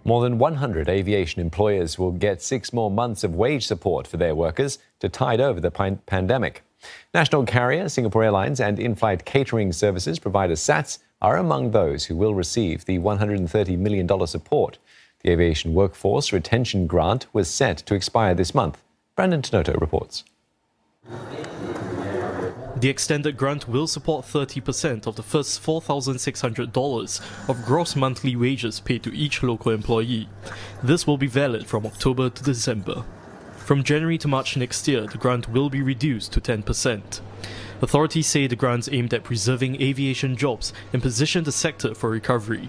More than 100 aviation employers will get 6 more months of wage support for their workers to tide over the pandemic. National carrier Singapore Airlines and in-flight catering services provider SATS are among those who will receive the $130 million support. The Aviation Workforce Retention Grant was set to expire this month. Brandon Tenoto reports. The extended grant will support 30% of the first $4,600 of gross monthly wages paid to each local employee. This will be valid from October to December. From January to March next year, the grant will be reduced to 10%. Authorities say the grant's aimed at preserving aviation jobs and position the sector for recovery.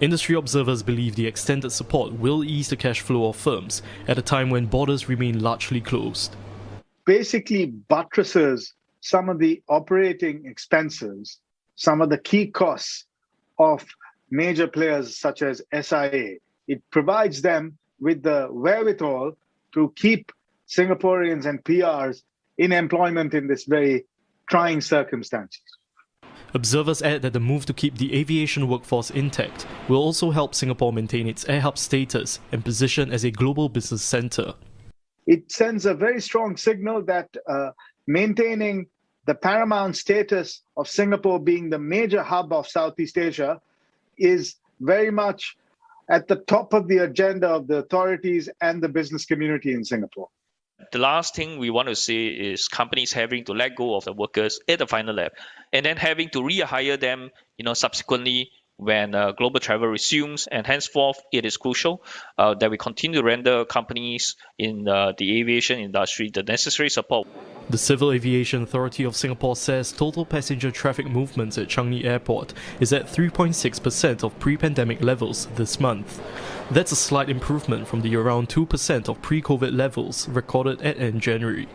Industry observers believe the extended support will ease the cash flow of firms at a time when borders remain largely closed. Basically buttresses some of the operating expenses, some of the key costs of major players such as SIA. It provides them with the wherewithal to keep Singaporeans and PRs in employment in this very trying circumstances. Observers add that the move to keep the aviation workforce intact will also help Singapore maintain its air hub status and position as a global business centre. It sends a very strong signal that maintaining the paramount status of Singapore being the major hub of Southeast Asia is very much at the top of the agenda of the authorities and the business community in Singapore. The last thing we want to see is companies having to let go of the workers at the final lap and then having to rehire them, subsequently when global travel resumes. And henceforth, it is crucial that we continue to render companies in the aviation industry the necessary support. The Civil Aviation Authority of Singapore says total passenger traffic movements at Changi Airport is at 3.6% of pre-pandemic levels this month. That's a slight improvement from the around 2% of pre-COVID levels recorded at end January.